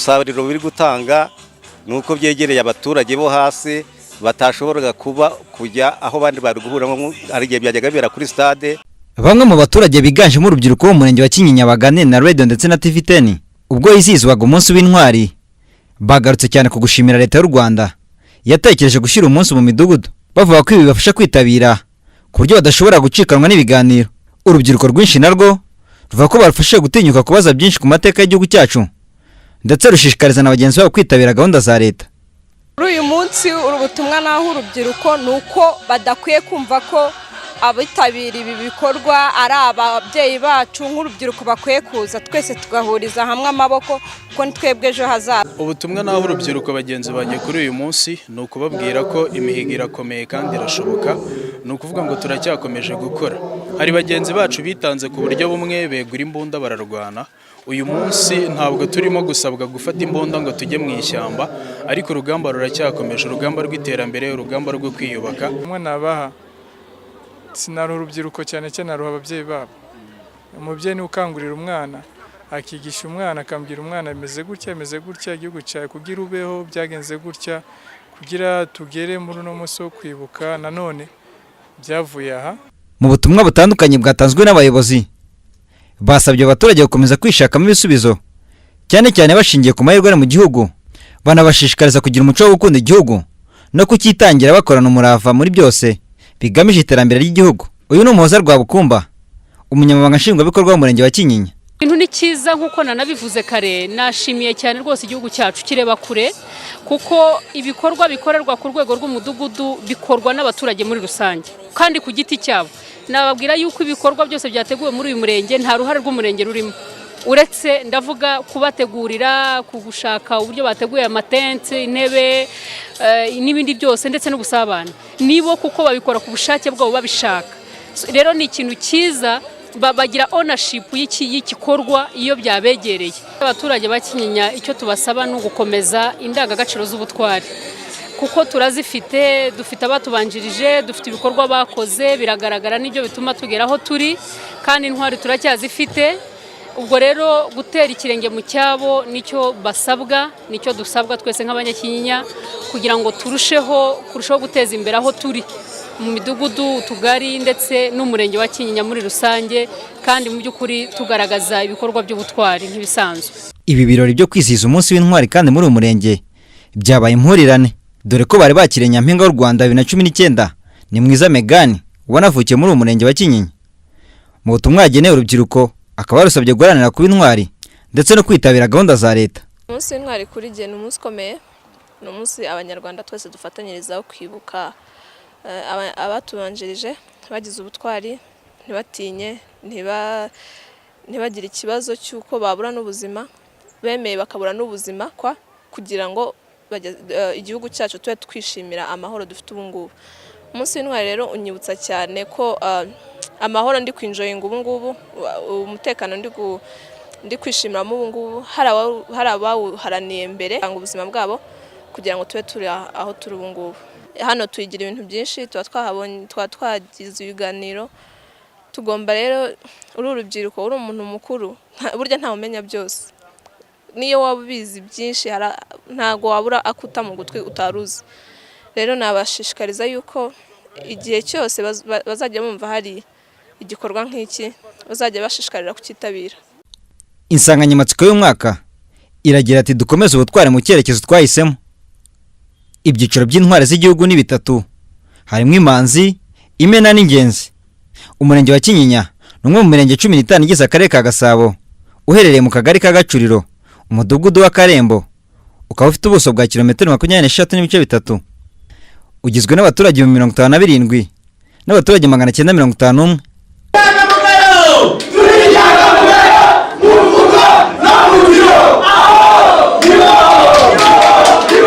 umusaruro biri gutanga nuko byegereye abaturage bo hasi batashoboraga kujya aho bandi bari guhura ari gihe byajyaga bera kuri stade. Bamwe mu baturage biganjemo urubyiruko wo murenge wa Kinyinya baganira na Radio ndetse na TV10 ubwo yizihizwaga umunsi w'intwari bagarutse cyane ku gushimira leta y'u Rwanda yatekereje gushyira umunsi mu midugudu bavuga ko ibi bafasha kwitabira ku buryo badashobora gucikanwa n'ibiganiro. Urubyiruko rwinshi narwo ruvuga ko barufashe gutinyuka kubaza byinshi ku mateka y'igihugu cyacu ndetse rushishikariza na bagenzi babo kwitabira gahunda za leta. Uyu munsi ubutumwa naho urubyiruko nuko badakwiye kumva ko abitabira ibi bikorwa ari ababyeyi bacu, nk'urubyiruko bakwiye kuza twese tugahuriza hamwe amaboko kuko ni twebwe ejo hazaza. Ubutumwa naho urubyiruko bagenzi banjye kuri uyu munsi ni ukubabwira ko imihigo irakomeye kandi irashoboka, ni ukuvuga ngo turacyakomeje gukora. Hari bagenzi bacu bitanze ku buryo bumwe begura imbunda bararwana. Uyu munsi ntabwo turimo gusabwa gufata imbunda ngo tujye mu ishyamba, ariko urugamba ruracyakomeje, urugamba rw'iterambere, urugamba rwo kwiyubaka. Nabaha sinari urubyiruko cyane cyane naruha ababyeyi babo. Umubyeyi ni ukangurira umwana akigisha umwana akambwira umwana meze gutya igihugu cyawe kugira ubeho byagenze gutya kugira tugere muri uno munsi wo kwibuka. Nanone byavuye aha. Mu butumwa butandukanye bwatanzwe n'abayobozi basabye abaturage gukomeza kwishakamo ibisubizo cyane cyane bashingiye ku mahirwe ari mu gihugu, banabashishikariza kugira umuco wo gukunda igihugu no kukitangira bakorana umurava muri byose bigamije iterambere ry'igihugu. Uyu ni Umuhoza Rwabukumba, umunyamabanga nshingwabikorwa w'umurenge wa Kinyinya. Ibintu ni cyiza nkuko nanabivuze kare, nashimiye cyane rwose igihugu cyacu kireba kure kuko ibikorwa bikorerwa ku rwego rw'umudugudu bikorwa n'abaturage muri rusange kandi ku giti cyabo. Nababwira yuko ibikorwa byose byateguwe muri uyu murenge nta ruhare rw'umurenge rurimo, uretse ndavuga kubategurira, kugushaka uburyo bateguye amatente, intebe n'ibindi byose ndetse n'ubusabane. Nibo kuko babikora ku bushake bwabo babishaka. Rero ni ikintu cyiza, bagira ownership y'igikorwa iyo byabegereye. Abaturage ba Kinyinya icyo tubasaba ni ugukomeza indangagaciro z'ubutwari kuko turazifite, dufite abatubanjirije, dufite ibikorwa bakoze biragaragara n'ibyo bituma tugera aho turi kandi intwari turacyazifite. Ubwo rero gutera ikirenge mu cyabo nicyo basabwa, nicyo dusabwa twese nk'abanyakinyinya kugira ngo turusheho guteza imbere aho turi mu midugudu, utugari ndetse n'umurenge wa Kinyinya muri rusange, kandi mu by'ukuri tugaragaza ibikorwa by'ubutwari nk'ibisanzwe. Ibi birori byo kwizihiza umunsi w'intwari kandi muri uyu murenge byabaye impurirane, dore ko bari bakiriye Nyampinga w'u Rwanda 2019 ni Mwiza Megan wanavukiye muri uyu murenge wa Kinyinya. Mu butumwa yageneye urubyiruko akaba yarusabye guharanira kuba intwari ndetse no kwitabira gahunda za leta. Umunsi w'intwari kuri jye ni umunsi ukomeye, ni umunsi abanyarwanda twese dufatanyirizaho kwibuka abatubanjirije bagize ubutwari, ntibatinye, ntibagire ikibazo cy'uko babura n'ubuzima, bemeye bakabura n'ubuzima kugira ngo igihugu cyacu tube twishimira amahoro dufite ubu ngubu. Umunsi w'intwari rero unyibutsa cyane ko amahoro ndi kwinjoyinga ubu ngubu, umutekano ndi kwishimira ubu ngubu, hari abawuharaniye mbere ngo ubuzima bwabo kugira ngo tube turi aho turi ubu ngubu. Hano tuyigira ibintu byinshi, tuba twagize ibiganiro. Tugomba rero uri urubyiruko, uri umuntu mukuru, burya ntawe umenya byose. Niyo waba ubizi byinshi ntago wabura akuta mu gutwi utaruzi. Rero nabashishikariza yuko igihe cyose bazajya bumva hari igikorwa nk'iki bazajya bashishikarira kukitabira. Insanganyamatsiko y'umwaka iragira ati dukomeze ubutwari mu cyerekezo twahisemo. Ibyiciro by'intwari z'igihugu ni bitatu, harimo Imanzi, Imena n'Ingenzi. Umurenge wa Kinyinya ni umwe mu mirenge 15 igize akarere ka Gasabo, uherereye mu kagari ka Gacuriro, umudugudu wa Karembo, ukaba ufite ubuso bwa kilometero 23.3. Ugizwe n'abaturage 57 n'abaturage 951